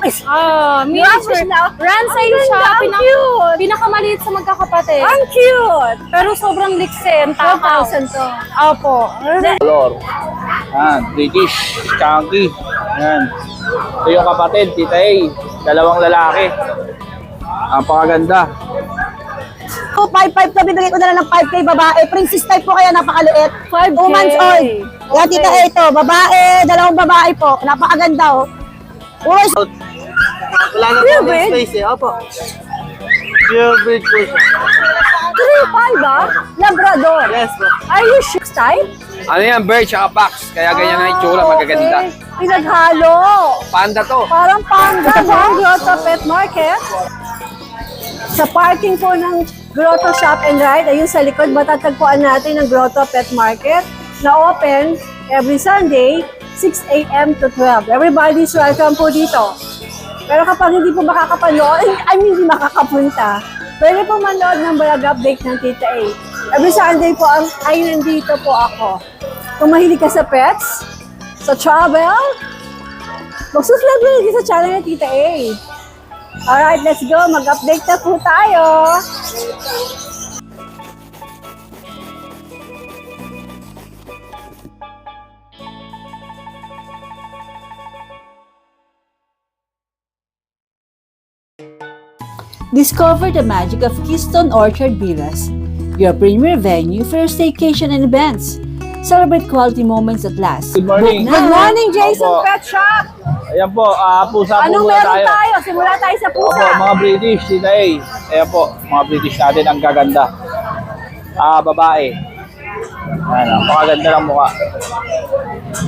Rockfish. Miniature. Run size siya. Pinakamaliit sa magkakapatid. Ang cute. Pero sobrang likse. Ang takaw. 12,000 to. Opo. Color. British, chunky. Yan. Ito yung kapatid, Tita A. Dalawang lalaki. Ang pakaganda. So, 5,500 to, bibigay ko na lang ng 5K babae. Princess type po kaya napakaliit. 5K. 2 months old. Kaya tita Okay. ito, babae, dalawang babae po. Napakaganda oh. Uy, Wala na Pure po breed? space eh. Opo. Pure breed po siya. 3,500 ba? Labrador. Yes po. Are you sure type? Ano yan, bird tsaka fox. Kaya ganyan ang itsura, magaganda. Okay. Pinaghalo. Panda to. Parang panda ba? Grotto Pet Market. Sa parking po ng Grotto Shop and Ride, ayun sa likod, matatagpuan natin ang Grotto Pet Market na open every Sunday, 6 a.m. to 12. Everybody's welcome po dito. Pero kapag hindi po makakapanood, hindi makakapunta, pwede po manood ng vlog update ng Tita A. Every Sunday po ay nandito po ako. Kung mahilig ka sa pets, sa travel, mag-subscribe mo dito sa channel ng Tita A. Alright, let's go. Mag-update na po tayo. Discover the magic of Keystone Orchard Villas, your premier venue for your staycation and events. Celebrate quality moments that last. Good morning. Book Good now. morning, Jason Opo. Pet Shop. Ayan po, pusa po Anong muna meron tayo. tayo? Simula tayo sa pusa. Opo, mga British, Tita A. Ayan po, mga British natin, ang gaganda. Babae. Ayan, ang pakaganda ng mukha.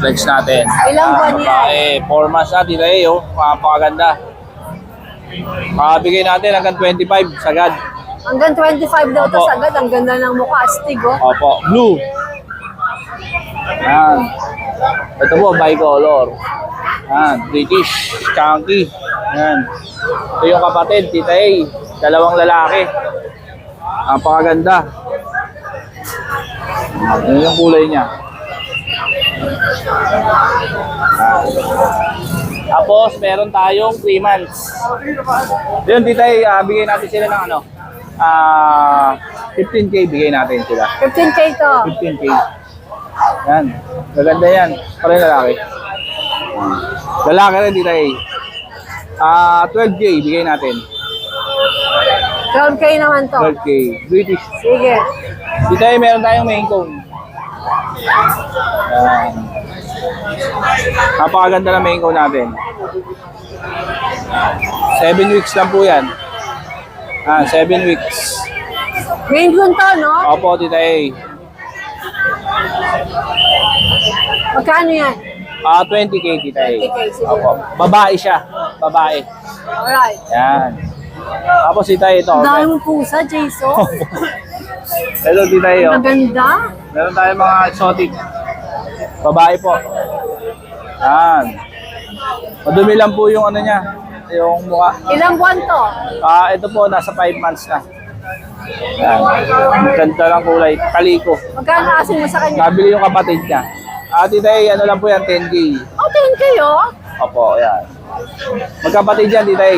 Legs natin. Ilang buwan yan? Babae, 4 months na, Tita A, oh. Pakaganda. Bigay natin hanggang 25 sagad. Hanggang 25 daw to Opo. sagad. Ang ganda ng mukha. Astig, oh. Opo, blue. Ayan. Ito po, bicolor. Ayan, British, chunky. Ayan. Ito yung kapatid, Tita A. Dalawang lalaki. Ang pakaganda. Yan yung kulay niya. Tapos, meron tayong 3 months. Yun, Tita A, bigay natin sila ng ano, 15K bigay natin sila. 15K to. 15K. Yan. Maganda yan. Parang lalaki. Lalaki rin, Tita A. 12K bigay natin. 12K naman to. 12K. British. Sige. Tita A, meron tayong main cone. Yan. Napakaganda na main cone natin. 7 weeks lang po yan. 7 weeks. Main Coon to, no? Opo, Tita A. Magkano yan? 20K, Tita A. 20K, sige. Opo. Babae siya. Babae. Alright. Yan. Tapos Tita A, ito. Ang dami mong pusa, Jason. Ito, Tita A. Ang ganda. Meron tayong mga exotic. Babae po. Yan. Madumi lang po yung ano niya. Yung mukha. Ilang buwan to? Ito po, nasa 5 months na. Yan. Ganda lang kulay. Kaliko. Magkano asin mo sa kanya? Nabili yung kapatid niya. Tita A, ano lang po yan, 10K. Oh, 10K, oh. Opo, yan. Magkapatid yan, Tita A.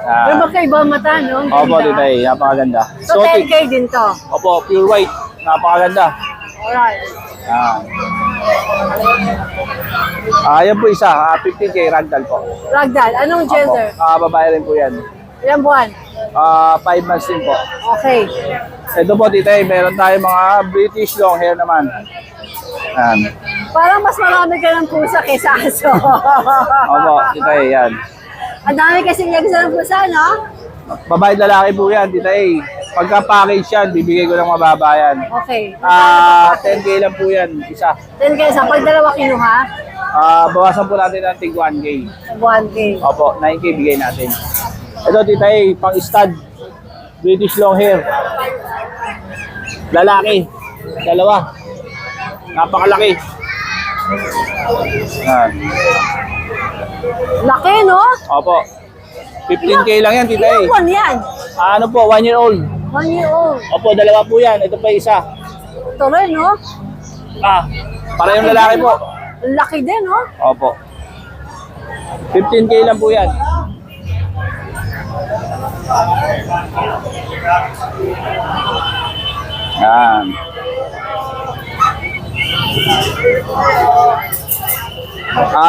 Pero magkaiba ang mata, no? Ang Opo, ganda. Tita A. Napakaganda. So, 10K din to. Opo, pure white. Napakaganda. Alright. Yan. Yan po isa, 15K ragdoll po. Ragdoll, anong gender? Opo, babae rin po yan. Ilang buwan? 5 months din po. Okay. Ito po, Tita A, meron tayong mga British long hair naman. Yan. Parang mas marami ka ng pusa kaysa aso. Opo, Tita A, yan. Ang dami kasi niya gusto ng pusa, no? Babae at lalaki po yan, Tita A. Pagka package yan, bibigay ko ng mababa yan. Okay. 10K lang po yan, isa. 10K, sa pag dalawa kinuha, Bawasan po natin ng tig 1K. 1K. Opo, 9K bigay natin. Ito, Tita A, pang stud. British long hair. Lalaki. Dalawa. Napakalaki. Yan. Laki, no? Opo. 15K lang yan, Tita A. Ilang buwan yan? Ano po, 1 year old. 1 year old. Opo, dalawa po yan. Ito pa isa. Ito rin, no? Para yung lalaki po. Laki din, no? Opo. 15K lang po yan. Yan.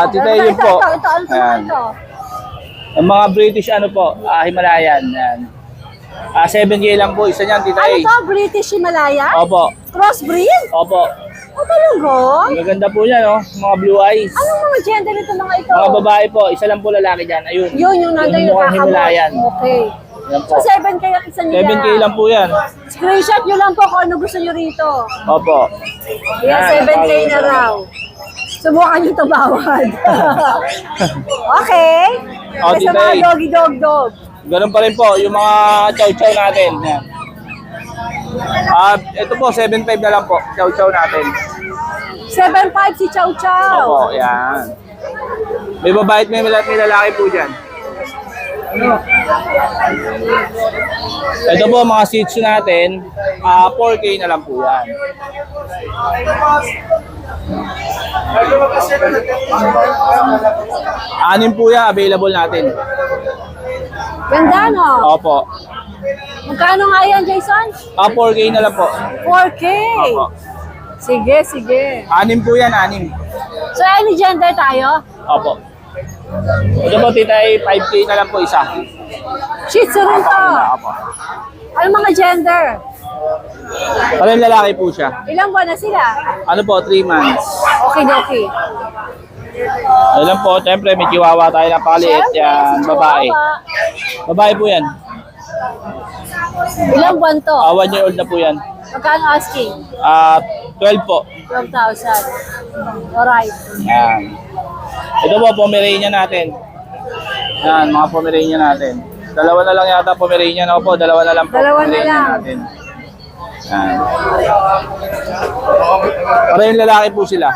Tita yun po. Ito. Ayan. Ang mga British ano po, Himalayan. Yan. 7K lang po, isa niyan, Tita Ano A. to? British Himalaya? Opo. Crossbreed? Opo. O talaga? Ang gaganda po niya, no? Mga blue eyes. Anong mga gender nito mga ito? Mga babae po, isa lang po lalaki dyan. Ayun. Yun, yung nandun yung mukhang kakamot. Himalayan. Okay. Yan po. So 7K ang isa nila. 7K lang po yan. Screenshot nyo lang po kung ano gusto nyo rito. Opo. Yan, 7K na raw. Subukan nyo ito bawad. Okay. O, Sa Tita mga A. doggy. Ganun pa rin po, yung mga chow-chow natin. Yan. Ito po, 7.5 na lang po, chow-chow natin. 7.5 si Chow Chow. Opo, yan. May babae at may lalaki po dyan. Ito po, mga Shih Tzu natin, 4K na lang po yan. Anim po yan, available natin. Ganda no? Opo. Magkano nga yan, Jason? 4K na lang po. 4K. Opo. Sige. Anim po yan, anim. So, any gender tayo? Opo. Ito po, Tita A, 5K na lang po isa. Shih Tzu rin to. Opo. Ano mga gender? Parang lalaki po siya. Ilang buwan na sila? Ano po, 3 months. Okay. Alam po, siyempre may chihuahua tayo na paliit. Yan, babae. Babae po yan. Ilang buwan to? 1 year old na po yan. Magkano asking? 12 po. 12,000. Alright. Yan. Ito po, Pomeranian natin. Yan, mga Pomeranian natin. Dalawa na lang yata Pomeranian. Opo, dalawa na lang po. Dalawa na Pomeranian lang. natin. Yan. Para yung lalaki po sila.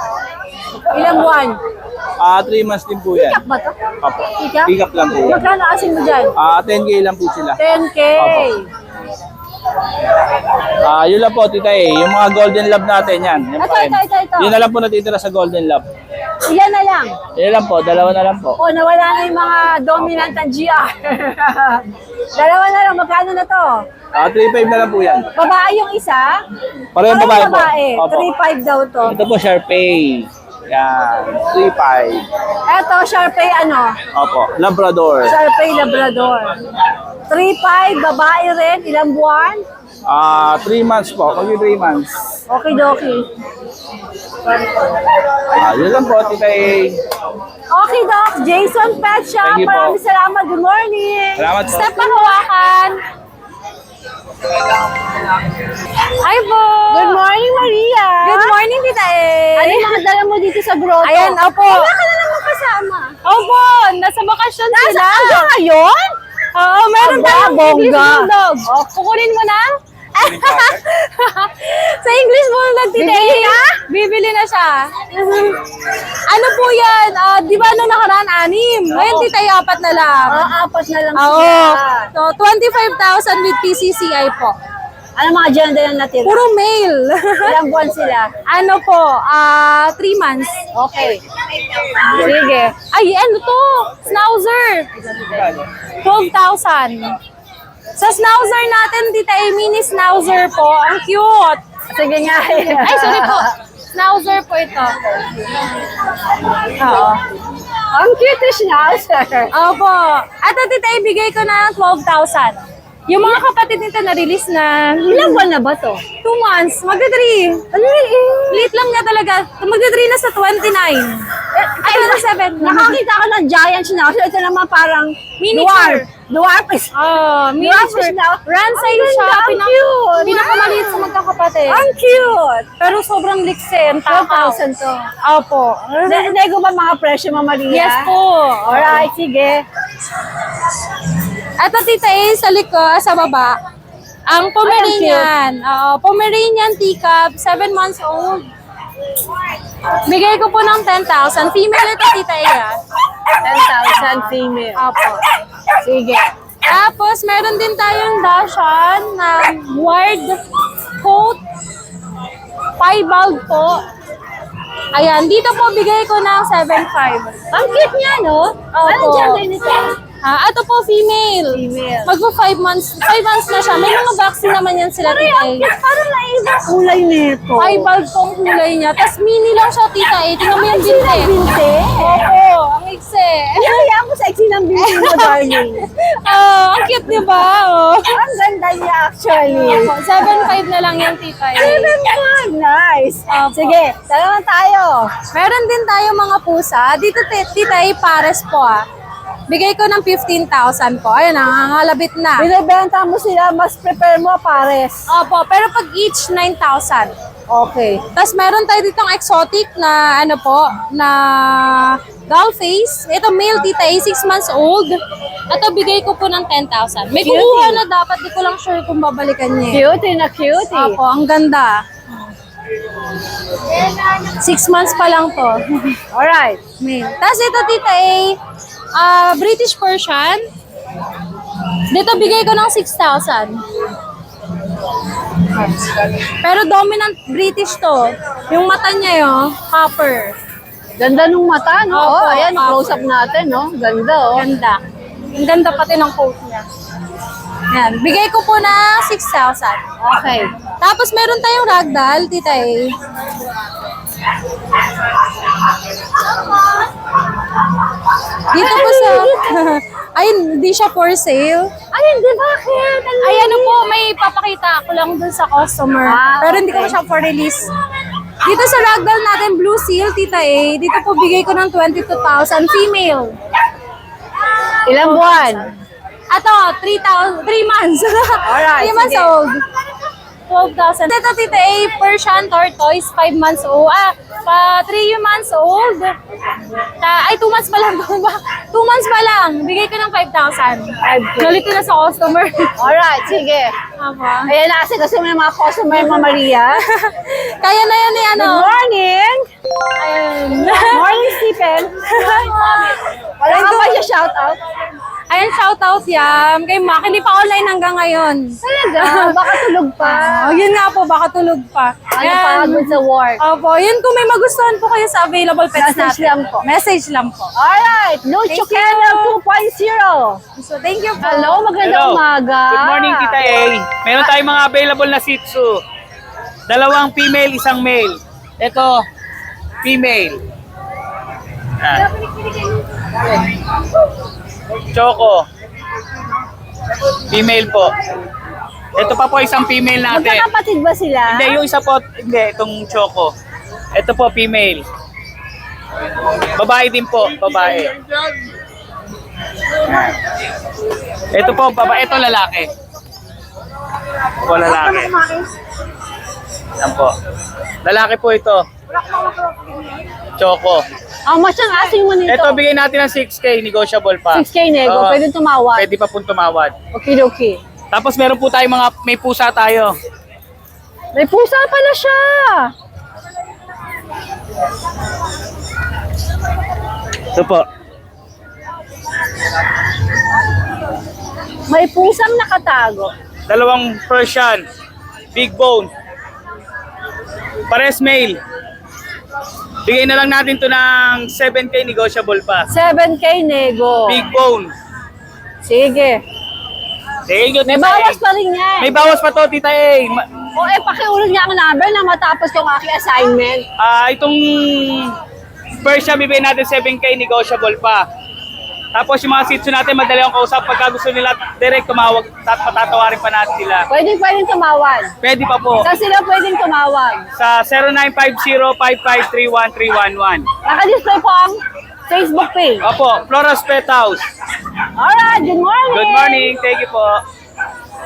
Ilang buwan? 3 months din po yan. Pick up ba to? Opo. Pick up? Pick up lang po yan. Magkano asking mo dyan? 10K lang po sila. 10K. Yun lang po, Tita A. Yung mga Golden Love natin, yan. Yan pa rin. Ito. Yun na lang po natitira sa Golden Love. Ilan na lang? Yan lang po, dalawa na lang po. O, nawala na yung mga dominant ng GR. Dalawa na lang. Magkano na to? 3.5 na lang po yan. Babae yung isa? Parehong babae po. babae. Opo. 3.5 daw to. Ito po, Sharpei. Yan, 3.5. Eto, Sharpei ano? Opo, Labrador. Sharpei Labrador. 3.5, babae rin. Ilang buwan? 3 months po, magli 3 months. Okay, dokie. Yun lang po, Tita A. Okay, Doc. Jason Pet Shop. Thank you po. Maraming salamat. Good morning. Salamat po. Step panghawakan. Hi po. Good morning, Maria. Good morning, Tita A. Ano yung mga dala mo dito sa grotto? Ayan, opo. Wala ka na naman kasama. Opo, nasa bakasyon sila. Hanggang ngayon? Oo, meron Aba, tayong English bongga. Bulldog. Kukunin mo na? Sa English Bulldog, Tita Bibili A. na? Bibili na siya. Ano po yan? Di ba nung nakaraan, 6? Ngayon, Tita A, 4 na lang. 4 na lang Oo. sila. So, 25,000 with PCCI po. Ano mga gender na natira? Puro male. Ilang buwan sila? Ano po, 3 months. Okay. Sige. Ay, ano to? Schnauzer. 12,000. Sa Schnauzer natin, Tita A, mini Schnauzer po. Ang cute. Sige nga. Ay, sorry po. Schnauzer po ito. Oo. Ang cute ni Schnauzer. Opo. At Tita A, bigay ko na ng 12,000. Yung mga kapatid nito na-release na. Ilang buwan na ba to? 2 months. Magda-3. Late lang niya talaga. Magda-3 na sa 29. Ay, 27. Nakakita ko ng giant Schnauzer. Ito naman parang Miniature. Dwarf is... Oh, miniature. Run size siya. Cute. Pinakamaliit sa magkakapatid. Ang cute. Pero sobrang liksi. Ang takaw. 12,000 to. Opo. Nego ba mga presyo mo, Maria? Yes po. Alright, sige. At Tita A, sa sa baba, ang Pomeranian. Pomeranian teacup, 7 months old. Bigay ko po ng 10,000. Female ito, Tita A. 10,000 female. Opo. Sige. Tapos, meron din tayong Dachshund na wired coat. Piebald po. Ayan, dito po bigay ko ng 7.5. Ang cute niya, no? Opo. Anong gender nito? Ito po female. Female. Magpo 5 months. 5 months na siya. May mga vaccine naman yan sila, Tita A. Parang naiba kulay nito. Eyeball po ang kulay niya. Tapos mini lang siya, Tita A. Tingnan mo yung binte. Binte. Opo, ang ikse. Hayaan mo sexy ng binte mo, darling. Ang cute, di ba? Oh. Ang ganda niya, actually. 7.5 na lang yan, Tita A. Nice. Opo. Sige, dalawa tayo. Meron din tayo mga pusa. Dito, Tita A, pares po Bigay ko ng 15,000 po. Ayun, nangangalabit na. Binibenta mo sila, mas prepare mo pares. Opo, pero pag each 9,000. Okay. Tapos meron tayo ditong exotic na ano po, na doll face. Ito male, Tita A, 6 months old. Ito bigay ko po ng 10,000. May Cutie. kukuha na dapat, di ko lang sure kung babalikan niya. Cutie na cutie. Opo, ang ganda. 6 months pa lang to. Alright. Male. Tapos ito, Tita A, British Persian. Dito bigay ko ng 6,000. Pero dominant British to. Yung mata niya yun, copper. Ganda nung mata, no? Opo, Oh, ayan, opo. close up natin, no? Ganda, oh. Ganda. Ang ganda pati ng coat niya. Yan. Bigay ko po na 6,000. Okay. Tapos meron tayong ragdoll, Tita A. Dito po sa... Ayun, hindi siya for sale. Ay, hindi, bakit? Ay, ano po, may papakita ako lang dun sa customer. Pero hindi ko siya for release. Dito sa ragdoll natin, Blue Seal, Tita A, dito po bigay ko ng 22,000, female. Ilang buwan? Ato, 3 months. Alright, 3 months sige. old. 12,000. Ito, Tita A, Persian tortoise, 5 months old. 3 months old. Ay, 2 months pa lang. 2 months pa lang. Bigay ko ng 5,000. Galit ko na sa customer. Alright, sige. Apa. Ayan na kasi may mga customer mo, Maria. Kaya na yan eh, ano? Good morning! Ayun. Morning, Stephen. Wala ka ba siya shout out? Ayun, shoutout yan. Kay Mac, hindi pa online hanggang ngayon. Talaga? Baka tulog pa. Yun nga po, baka tulog pa. Ano pagod sa work? Opo, yun kung may magustuhan po kayo sa available pets Message natin. lang po. Message lang po. Alright, Lucho Thank you. Kennel 2.0. So, thank you po. Hello, magandang umaga. Good morning, Tita A. Meron tayong mga available na Shih Tzu. 2 female, 1 male. Ito, female. Yan. Choco. Female po. Ito pa po isang female natin. Magkakapatid ba sila? Hindi, yung isa po, hindi, itong Choco. Ito po, female. Babae din po, babae. Ito po, babae. Ito lalaki. Ito po, lalaki. Yan po. Lalaki po ito. Choco. How much ang asking mo nito? Ito, bigay natin ng 6K, negotiable pa. 6K nego, Oo. pwede tumawad. Pwede pa pong tumawad. Okay, okay. Tapos meron po tayong may pusa tayo. May pusa pala siya. Ito po. May pusang nakatago. 2 Persian. Big bone. Pares male. Bigay na lang natin to ng 7K, negotiable pa. 7K nego. Big bone. Sige. Thank you, May Tita A. bawas pa rin yan. May bawas pa to, Tita A. O pakiulit niya ang number na matapos yung aking assignment. Itong Persian, bibigay natin 7K, negotiable pa. Tapos yung mga Shih Tzu natin, madali ang kausap. Pagka gusto nila direct tumawag, patatawarin pa natin sila. Pwedeng tumawad. Pwede pa po. Saan sila pwedeng tumawag? Sa 0950-5531311. Naka-display po ang Facebook page. Opo, Flora's Pet House. Alright, good morning. Good morning, thank you po.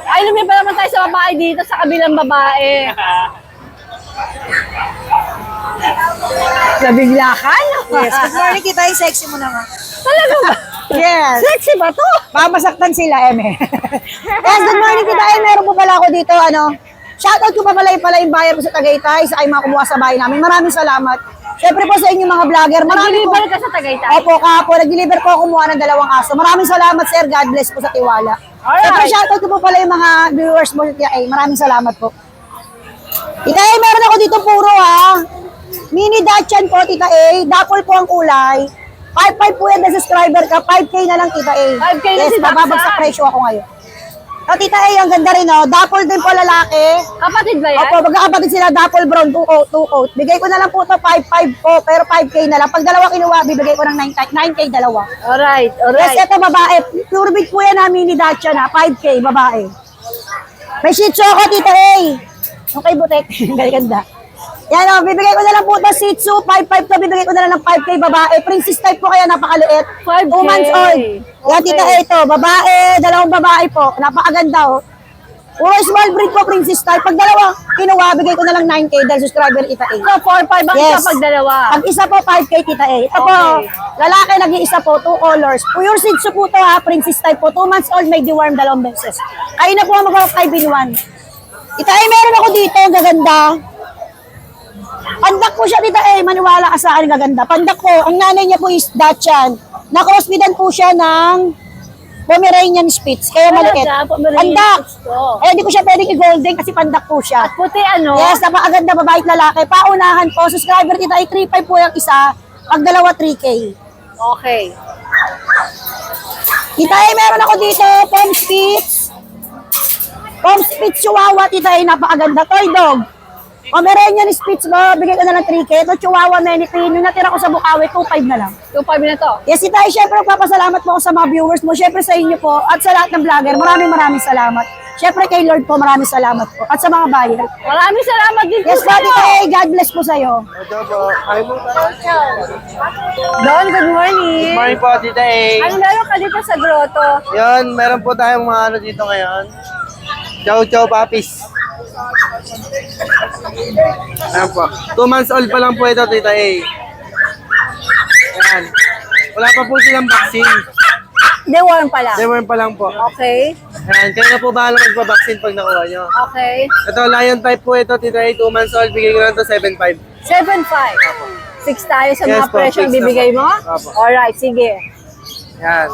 Ay, lumipa naman tayo sa babae dito, sa kabilang babae. Nabigla ka, no? Yes, good morning kita, sexy mo naman. Talaga ba? Yes. Sexy ba to? Mamasaktan sila, Eme. Yes, good morning kita, meron po pala ako dito, shoutout ko pa pala yung buyer ko sa Tagaytay, sa ay mga kumuha sa bahay namin. Maraming salamat. Siyempre po sa inyo mga vlogger. Nag-deliver ka sa Tagaytay? Opo, kahapon, nag-deliver po ako kumuha ng 2 aso. Maraming salamat, sir. God bless po sa tiwala. Alright. Siyempre, shoutout ko po pala yung mga viewers mo. Maraming salamat po. Itay, meron ako dito puro, ha. Mini Dachshund po, Tita A. Dapple po ang kulay. 5.5 po yan na subscriber ka. 5K na lang, Tita A. 5K na yes, si Dachshund. mababagsak presyo ako ngayon. O, Tita A, ang ganda rin, oh. Dapple din po lalaki. Kapatid ba yan? Opo, magkakapatid sila, Dapple Brown, 2 coat. Bigay ko na lang po ito, 5.5 po, pero 5K na lang. Pag dalawa kinuha, bibigay ko ng 9K dalawa. Alright, Yes, alright. ito babae. Pure breed po yan na mini Dachshund ha. 5K, babae. May Shih Tzu ako, Tita A. Okay, butek. Ganda. Yan o, bibigay ko na lang po ito, Shih Tzu. 5.5 to, bibigay ko na lang ng 5K babae. Princess type po kaya napakaliit. 5K. 2 months old. Yan, Tita A ito. Babae, dalawang babae po. Napakaganda o. Puro small breed po, princess type. Pag dalawa, kinuha, bigay ko na lang 9K dahil subscriber Tita A. So, 4-5 ang Yes. kapag dalawa. Pag isa po, 5K, Tita A. Ito po, Okay. lalaki nag-iisa po, 2 colors. Pure Shih Tzu po to ha, princess type po. 2 months old, may deworm 2 beses. Kayo na po ang mag-5 in 1. Tita A, meron ako dito, ang gaganda. Pandak po siya, Tita A. Maniwala ka sa akin, gaganda. Pandak po, ang nanay niya po is Dachshund. Na-crossbreedan po siya ng Pomeranian Spitz, kaya maliit. Talaga, Pomeranian Pandak! Spitz to. Eh, hindi ko siya pwedeng i-golden kasi pandak po siya. Puti ano? Yes, napakaganda babae at lalaki. Paunahan po, subscriber Tita ay 3.5 po yung isa. Pag dalawa, 3K. Okay. Tita ay meron ako dito, Pom Spitz. Pom Spitz Chihuahua, Tita ay napakaganda. Toy dog. Pomeranian Spitz mo, bigay ko na lang 3K. Ito Chihuahua Manipin. Yung natira ko sa Bukawi, 2.5 na lang. 2-5 na to. Yes, Tita ay syempre magpapasalamat po ako sa mga viewers mo. Syempre sa inyo po at sa lahat ng vlogger. Maraming salamat. Syempre kay Lord po, maraming salamat po. At sa mga buyer. Maraming salamat din po Yes, sa'yo. Tita ay God bless po sa'yo. Ito po. Ay mo tayo. Don, good morning. Morning po, Tita A. Ano meron ka dito sa grotto? Yun, meron po tayong mga ano dito ngayon. Chow Chow Puppies. Ayan po. 2 months old pa lang po ito, Tita A. Ayan. Wala pa po silang vaccine. Deworm pala. Deworm pa lang po. Okay. Ayan, kayo na po bahala magpa-vaccine pag nakuha nyo. Okay. Ito, lion type po ito, Tita A. 2 months old, bigay ko lang ito 7.5. 7-5. 6 tayo sa Yes mga po, presyo fix na bibigay po. mo? Opo. Alright, sige. Yan.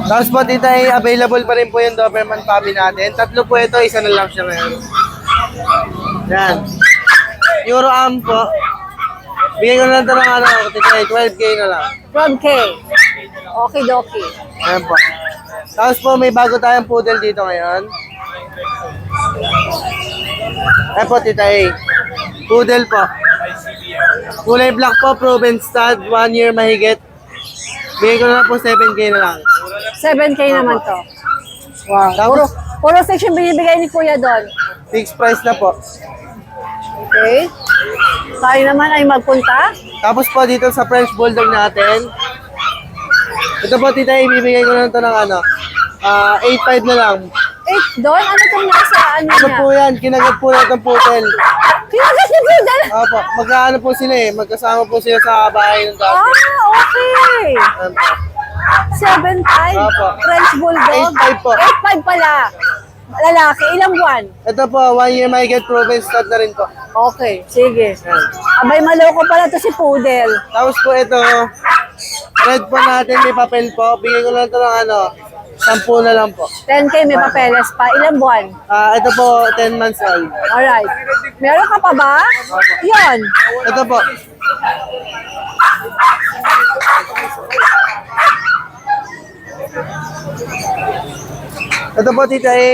Tapos po, Tita A, available pa rin po yung Doberman puppy natin. 3 po ito, isa na lang siya ngayon. Yan. Euroam po. Bigay ko na lang ito ng ano, Tita A, 12K na lang. 12K. Okay, dokie. Ayan po. Tapos po, may bago tayong poodle dito ngayon. Ayan po, Tita A. Poodle po. Kulay black po, proven stud, 1 year mahigit. Bigay ko na lang po 7K na lang. 7K naman to. Wow. Tapos, Puro section binibigay ni Kuya Don. fixed price na po. Okay. Tayo naman ay magpunta. Tapos po dito sa French Bulldog natin, ito po Tita, ibibigay ko na ito ng ano, 8.5 na lang. Don, ano itong nasa ano Ano niya? po yan? Kinagat po na itong putel. Kinagat ni Poodle? Opo, magkaano po sila eh, magkasama po sila sa bahay ng dati. Okay. Ayan po. 7.5. Opo. French Bulldog. 8.5 po. 8.5 pala. Lalaki, ilang buwan? Ito po, 1 year may get proven stud na rin po. Okay, sige. Ayan. Abay, maloko pala to si Poodle. Tapos po ito, red po natin, may papel po. Bigay ko lang ito ng ano, 10 na lang po. 10K, may papeles pa. Ilang buwan? Ito po, 10 months old. Alright. Meron ka pa ba? Yun. Ito po. Ito po, Tita A.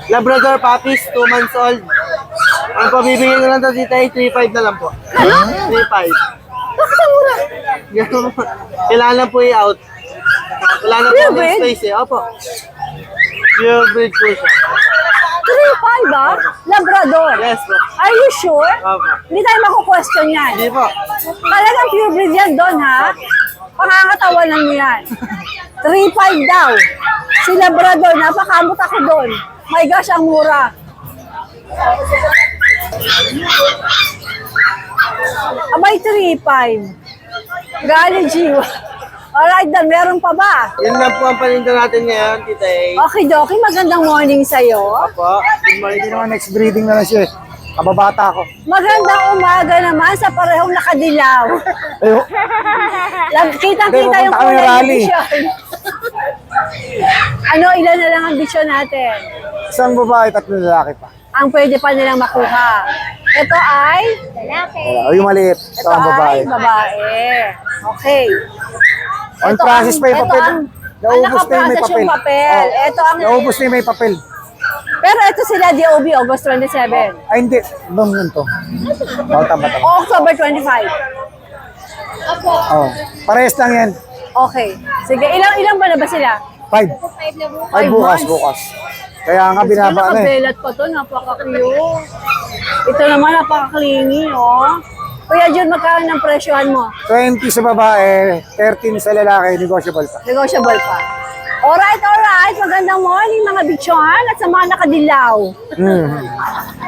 Labrador Puppies, 2 months old. Ang pabibigyan ko lang ito, Tita A, 3.5 na lang po. 3.5. Bakit ang mura? Kailangan lang po i-out. Wala na po Pure ng breed? space eh. Opo. Pure breed po siya. 3.5 ba? Labrador. Yes po. Are you sure? Opo. Hindi tayo mako-question yan. Hindi po. Talagang pure breed yan doon, ha? Pakakatawanan mo yan. 3.5 daw. Si Labrador, napakamot ako doon. My gosh, ang mura. Abay, 3.5. Gali, Jiwa. Alright, Dan, meron pa ba? Yun lang po ang paninda natin ngayon, Tita A. Okay, Doki, magandang morning sa'yo. Opo. Good morning. Hindi naman next breeding na lang siya eh. Kababata ako. Magandang umaga naman sa parehong nakadilaw. Ayo, Kitang-kita Hindi, yung pupunta kami kulay rally. ng bisyon. Ano, ilan na lang ang bisyon natin? isang babae, 3 lalaki pa. Ang pwede pa nilang makuha. Ito ay? O, yung maliit. Ito Ito ang babae. ay babae. Okay. On Ito process pa yung ito papel. ang Naubos na yung may nakaprocess yung papel. papel. Oh, Ito ang... Naubos na yung may papel. Pero ito sila DOB, August 27. Ay, hindi. Bang yun to. Tama. October 25. Oh, parehas lang yan. Okay. Sige, ilang ba na ba sila? 5. 5 bukas, months. bukas. Kaya nga Sige, binaba na eh. nakabelat pa to, napaka-cute. Ito naman, napaka-clingy, oh. Kuya Jun, magkano ng presyohan mo? 20 sa babae, 13 sa lalaki, negotiable pa. Negotiable pa. Alright. Magandang morning, mga bichon at sa mga nakadilaw.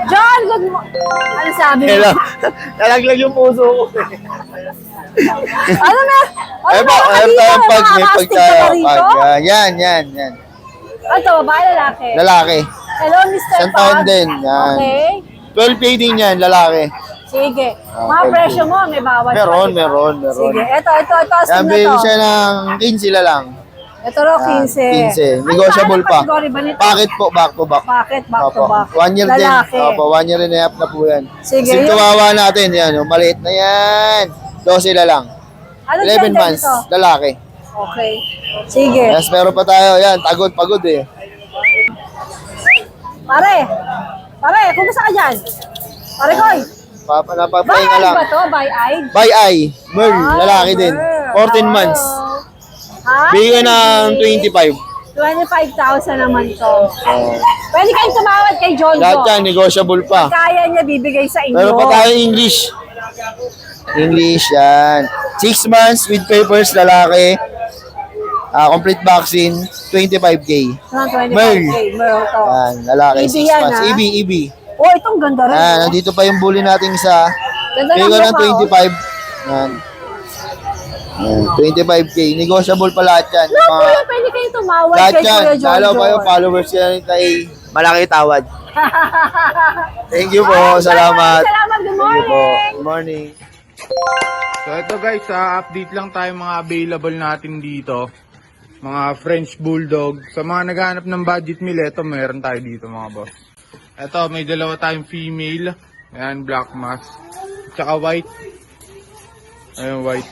John, good morning. Ano sabi mo? Hello. Nalaglag yung puso ko. Ano na? Ano Ito, na? ito yung pag may Nakakastig ka ba rito? pagka. Yan. Ito, babae, lalaki. Lalaki. Hello, Mr. Isang taon Pag. din, yan. Okay. 12K din yan, lalaki. Sige. Mga presyo mo, may bawas pa. Meron. Sige. Ito. Yan, Astig na bili to. siya ng 15 na lang. Ito raw, 15. 15. Negotiable Ano pa. kategory ba nito? Packet po, back to back. Bakit? Back to Opo. back. 1 year din. Lalaki. Opo, 1 year and a half na po yan. Sige, Kasi yun. kawawa natin, yan. Yung maliit na yan. 12 na lang. Ano 11 gender months, nito? lalaki. Okay. Sige. Yes, meron pa tayo. Yan, pagod eh. Pare, kumusta ka dyan? Pare Koy, Napapahinga by-eyed lang. ba to? By-eyed? By eye. Merl, Ah, lalaki din. Merl. 14 months. Ha? Bigyan ng 25. 25,000 naman to. Pwede kayong tumawad kay John Lahat Jo. yan, negotiable pa. Kaya niya bibigay sa inyo. Meron pa tayo English. English, yan. 6 months with papers, lalaki. Complete vaccine, 25K. Mga 25K. Merl. Merl to. Yan, lalaki, EB 6 yan, months. ha? EB. Oh, itong ganda rin. Yan, oh. nandito pa yung bully nating isa. Ganda ng Bigyan ng mukha, oh. 25. Yan. Yan, 25K. Negotiable pa lahat yan. No, Mga- kuya, pwede kayong tumawad lahat kay yan. Kuya John Lalo Jo. pa yung followers yan kay Malaki Tawad. Thank you po. Salamat. Salamat. Good Thank you po. morning. Good morning. So ito guys, update lang tayo mga available natin dito. Mga French Bulldog. Sa mga naghahanap ng budget meal, ito meron tayo dito mga boss. Ito, may dalawa tayong female. Ayan, black mask. Tsaka white. Ayan, white.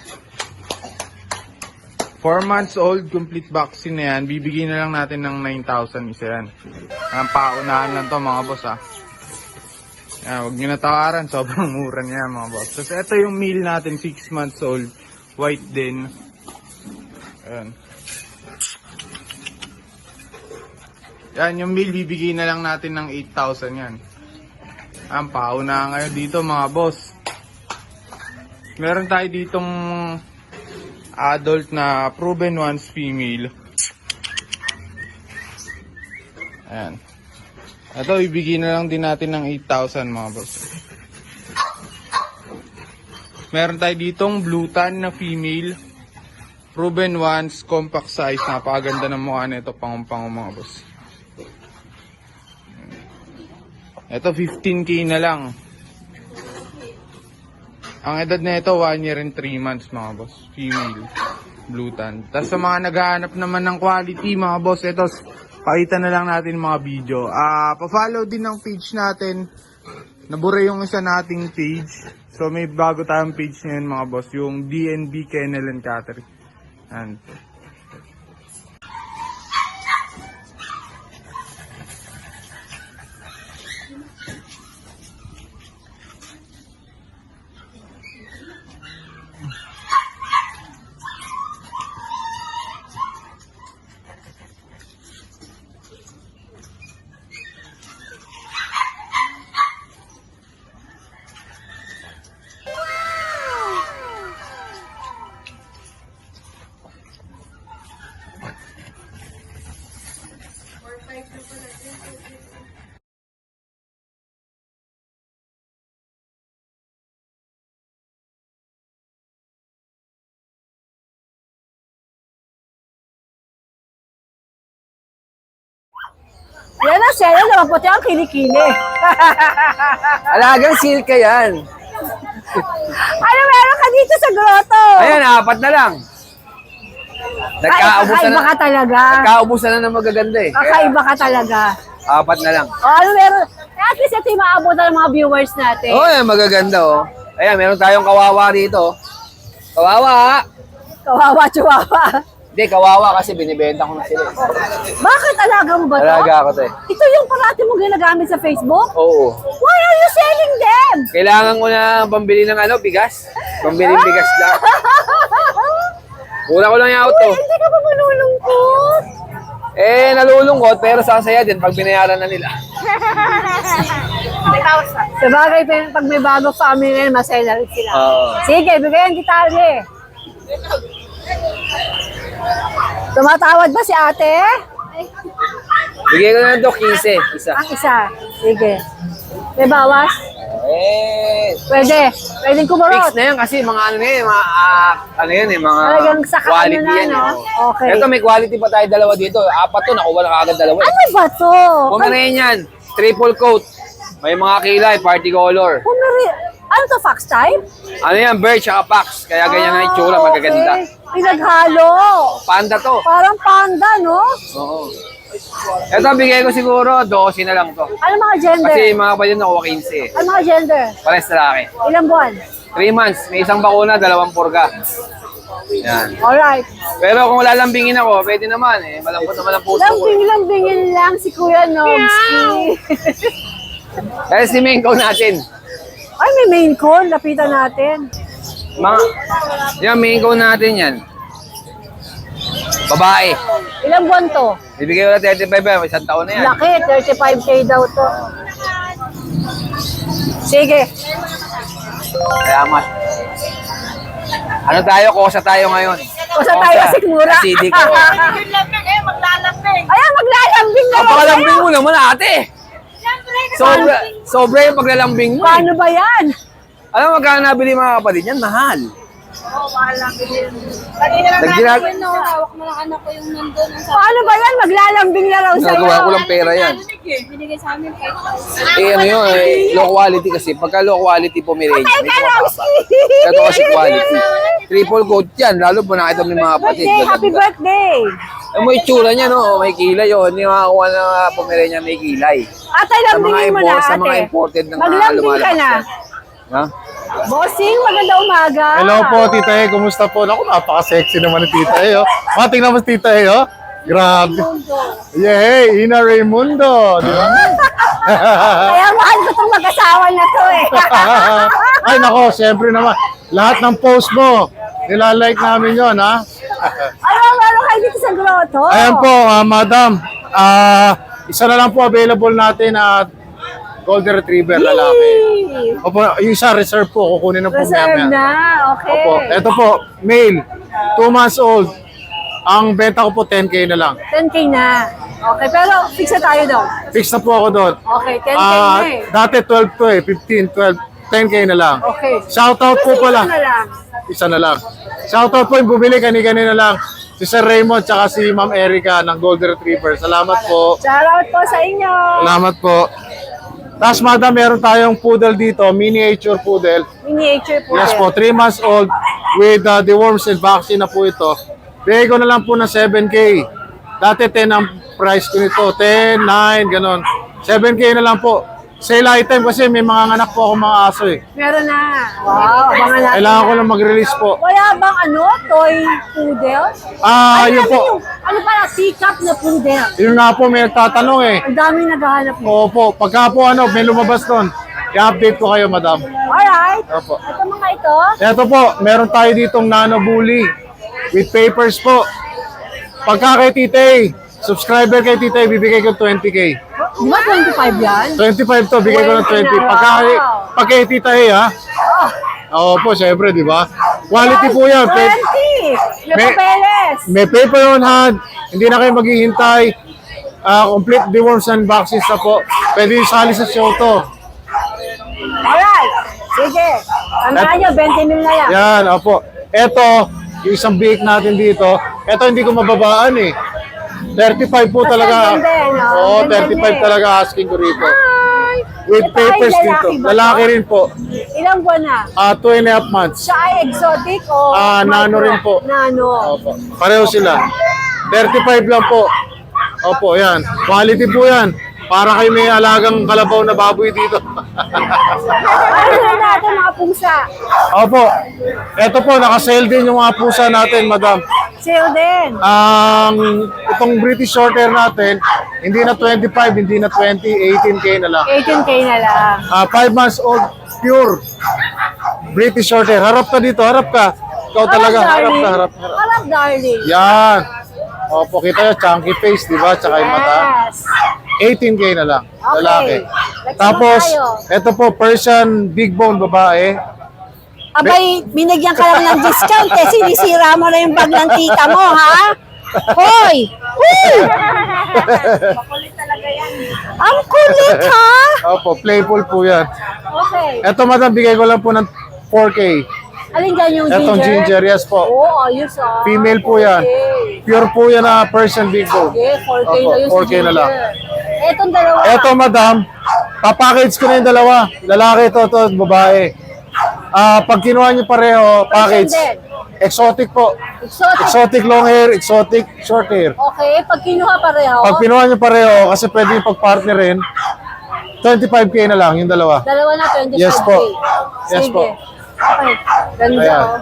4 months old, complete vaccine na yan. Bibigyan na lang natin ng 9,000 isa yan. Ang paunahan lang to mga boss Ayan, huwag nyo natawaran. Sobrang mura niya mga boss. Tapos ito yung meal natin, 6 months old. White din. Ayan. Yan, yung meal bibigyan na lang natin ng 8,000 yan. Ang pauna ngayon dito mga boss. Meron tayo ditong adult na proven ones female. Ayan. Ito, ibigay na lang din natin ng 8,000 mga boss. Meron tayo ditong blue tan na female. Proven ones, compact size. Napakaganda ng mukha nito, pangumpango mga boss. Ito, 15K na lang. Ang edad na ito, 1 year and 3 months mga boss. Female. Blue tan. Tapos sa mga naghahanap naman ng quality mga boss, ito, pakita na lang natin mga video. Pa-follow din ng page natin. Nabura yung isa nating page. So may bago tayong page ngayon mga boss. Yung DNB Kennel and Cattery. And Yan na, Sena, namaputi ang kilikili. Alagang silka yan. Ano meron ka dito sa grotto? Ayan, 4 na lang. Kakaiba ka talaga. Nagkaubusan na ng magaganda eh. Kakaiba ka talaga. 4 na lang. O, ano meron? at least ito yung maabutan ng mga viewers natin. Oh, yan, magaganda oh. Ayan, meron tayong kawawa dito. Kawawa! Kawawa, chihuahua. Hindi, kawawa kasi binibenta ko na sila. Bakit alaga mo ba to? Alaga ako to eh. Ito yung parati mo ginagamit sa Facebook? Oo. Why are you selling them? Kailangan ko na pambili ng bigas. Pambiling bigas lang. Mura ko lang yung auto. Uy, hindi ka ba manulungkot? Eh, nalulungkot pero sasaya din pag binayaran na nila. Sa bagay, pag may bago family, masaya na rin sila. Oo. Sige, bigyan kita rin. Tumatawad ba si ate? Bigay ko na ito 15. Isa. Ang isa. Sige. May bawas? Eh, Pwede. Pwedeng kumurot. fix na yan kasi mga ano na yan, mga Talagang saka quality ano na, yan. no? Oh. Okay. Ito may quality pa tayo dalawa dito. 4 to, nakuha na kagad dalawa. Ano ba to? Pomeranian yan, triple coat. May mga kilay, party color. Ano to, fox type? Ano yan, bird tsaka fox. Kaya ganyan na yung tsura, magaganda. Okay. Pinaghalo. Panda to. Parang panda, no? Oo. Ito, bigay ko siguro 12 na lang to. Ano mga gender? Kasi yung mga kapatid nakuha 15. Ano mga gender? Pares lalaki. Ilang buwan? 3 months, may isang bakuna, 2 purga. Yan. Alright. Pero kung lalambingin ako, pwede naman eh. Malambot naman ang puso ko. Lambing-lambingin lang si Kuya Nobski. Kaya si Mengko natin. Ay, may main call. Lapitan natin. Yan, Mengko natin yan. Babae. Ilang buwan to? Bibigay ko na 35 yan, may isang taon na yan. Laki, 35K daw to. Sige. Salamat. Ano tayo? Kosa tayo ngayon. Kosa tayo kasi mura. Acidic. Ayan, maglalambing na lang Pakalambing kayo. mo naman ate. Sobra yung paglalambing mo. Paano ba yan? Alam mo, magkano nabili mga kapatid yan? Mahal. Nagginag... Hawak mo ng anak ko yung nandun. Paano ba yan? Maglalambing na raw sa'yo. Nagawa ko lang pera yan. Binigay sa amin 5,000. Eh ano yun, low quality kasi. Pagka low quality Pomeranian, Ay, medyo mababa. Nobski! Ito kasi quality. Triple coat yan, lalo po nakita mo yung mga kapatid. Birthday, happy birthday! Ang may itsura niya, no? May kilay yun. Hindi makakuha ng Pomeranian may kilay. Atay, lambingin mo na, Sa mga ate. imported na Maglambing ka na. Ha? Bossing, maganda umaga. Hello po, Tita E. Kumusta po? Naku, napaka-sexy naman ni Tita E. Oh. Tingnan mo si Tita E. Oh. Grabe. Yay! Ina Raimundo. Di ba? Kaya mahal ko itong mag-asawa na to eh. Ay, nako, siyempre naman. Lahat ng post mo, nilalike namin yon ha? Ano, meron kayo dito sa grotto? Ayan po, madam. Isa na lang po available natin at Golden Retriever lalaki. Opo, yung isa reserve po, kukunin na po Reserve maya-maya. na, okay. Opo, eto po, male, 2 months old. Ang benta ko po 10K na lang. 10K na. Okay, pero fix na tayo doon. Fix na po ako doon. Okay, 10K na eh. Dati 12 to eh, 15, 12, 10K na lang. Okay. Shoutout po Kasi pala. isa na lang. Isa na lang. Shoutout po yung bumili kanina lang. Si Sir Raymond tsaka si Ma'am Erica ng Golden Retriever. Salamat po. Shoutout po sa inyo. Salamat po. Tapos madam, meron tayong poodle dito, miniature poodle. Miniature po. Yes po, 3 months old with deworms and vaccine na po ito. Bigay ko na lang po ng 7K. Dati 10 ang price ko nito, 10, 9, ganon. 7K na lang po. Sale item kasi may mga anak po ako mga aso eh. Meron na. Wow, abangan natin. Kailangan ko lang mag-release po. Wala bang toy poodle? Yun po. Ano pala, teacup na poodle? Yun nga po, may nagtatanong eh. Ang dami naghahanap mo. Opo, pagka po may lumabas doon, i-update ko kayo, madam. Alright. Opo. Ito mga ito. Ito po, meron tayo ditong nano bully with papers po. Pagka kay Titay, subscriber kay Titay, bibigay ko 20K. Di ba 25 yan? 25 to, bigay ko ng 20. Pagka kay Titay, ha? Oo po, syempre, di ba? Quality po yan. 20! May May- papeles. May paper on hand. Hindi na kayo maghihintay. Complete deworms and vaccines na po. Pwede yung sali sa show to. Alright. Sige. Tandaan nyo, 20 mil na yan. Yan, opo. Eto, yung isang biik natin dito. Eto, hindi ko mababaan eh. 35 po Mas talaga. ganda eh, no? Oo, Ganda 35 eh. talaga asking ko rito. Hi! With Ito ay papers lalaki dito. ba to? Lalaki rin po. Ilang buwan na? 2.5 months. Siya ay exotic o Nano rin po. Nano. Opo. Pareho sila. 35 lang po. Opo, yan. Quality po yan. Para kayo may alagang kalabaw na baboy dito. Ano na natin mga pusa? Opo. Ito po, nakasale din yung mga pusa natin, madam. Sale din. Itong British Shorthair natin, hindi na 25, hindi na 20, 18K na lang. 18K na lang. 5 months old, pure British Shorthair. Harap ka dito, harap ka. Ikaw talaga, harap ka, harap. Harap, darling. Yan. Opo, kita yung chunky face, di ba? Tsaka yung mata. Yes. 18K na lang, lalaki. Let's Tapos, go tayo. ito po, Persian Big Bone babae. Abay, binigyan ka lang ng discount eh. Sinisira mo na yung bag ng tita mo, ha? Hoy! Woo! Ang kulit, ha? Opo, playful po yan. Okay. Ito madam, bigay ko lang po ng 4K. Alin dyan yung Etong ginger? ginger, yes po. Oo, ayos ah. Female po yan. Okay. Pure po yan na Persian Big Bone. Okay, 4K Opo, na yung 4K na lang. Etong dalawa. Eto madam, papackage ko na yung dalawa. Lalaki to, babae. Pag kinuha nyo pareho, package. din. Exotic po. Exotic. Exotic long hair, exotic short hair. Okay, pag kinuha pareho, Pag kinuha nyo pareho, kasi pwede yung pag-partnerin, 25K na lang yung dalawa. dalawa na 25K. Yes po. Yes Sige. po. Okay. Ganda Ayan. oh.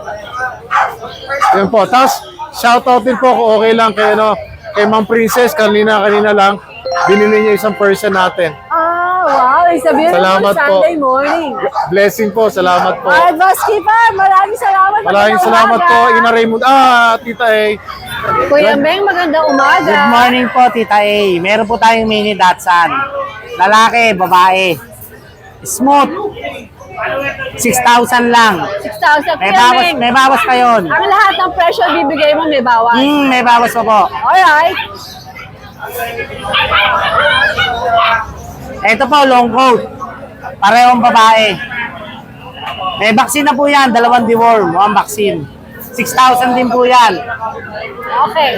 Yun po. Tapos, shoutout din po kung okay lang kay, kay Ma'am Princess. Kanina lang, binili niya isang person natin. Ah, wow. It's a beautiful Salamat po. Sunday morning. Blessing po. Salamat po. Alright, Boss Keeper, maraming salamat. Maraming Magandang salamat umaga. po. Ina Raymond. Tita A. Kuya Meng, magandang umaga. Good morning po, Tita A. Meron po tayong mini Datsun. Lalaki, babae. Smooth. 6,000 lang. 6,000. Kuya Meng, May bawas pa yun. ang lahat ng presyo bibigay mo may bawas. May bawas pa po. Alright. Ito po, long coat. Parehong babae. May vaccine na po yan, 2 deworm, 1 vaccine. 6,000 din po yan. Okay.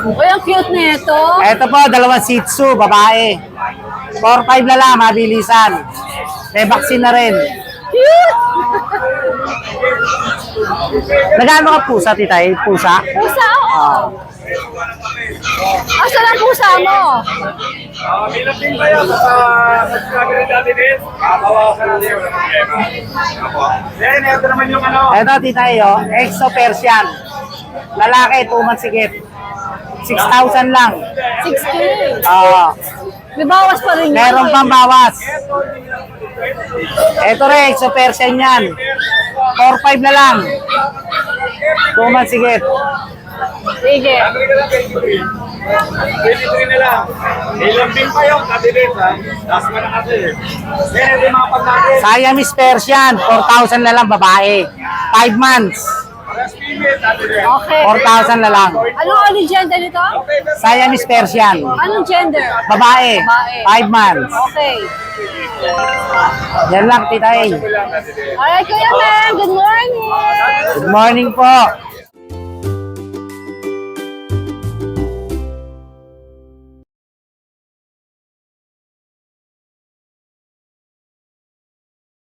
Uy, ang cute na ito. Ito po, 2 Shih Tzu, babae. 4-5 na lang, mabilisan. May vaccine na rin. Cute! Nagano ka pusa, Tita A? Pusa? Pusa, oo. Asan ang pusa mo? Ito, Tita A, oh, Exo Persian. Lalaki, 2 months sigit. 6,000 lang. 6K. Oo. May bawas pa rin yun. Meron pang bawas. Ito rin, Exo Persian yan. 4-5 na lang. 2 months sigit. Sige. na lang. Ilambing pa yung kabilis ha. Last mo na kasi. Yan yung mga pagkakin. Siamese Persian, 4,000 na lang babae. 5 months. Okay. 4,000 na lang. Anong gender nito? Siamese Persian, Anong gender? babae. Babae. 5 months. Okay. Yan lang, Tita A. Alright, Kuya Meng, good morning. Good morning po.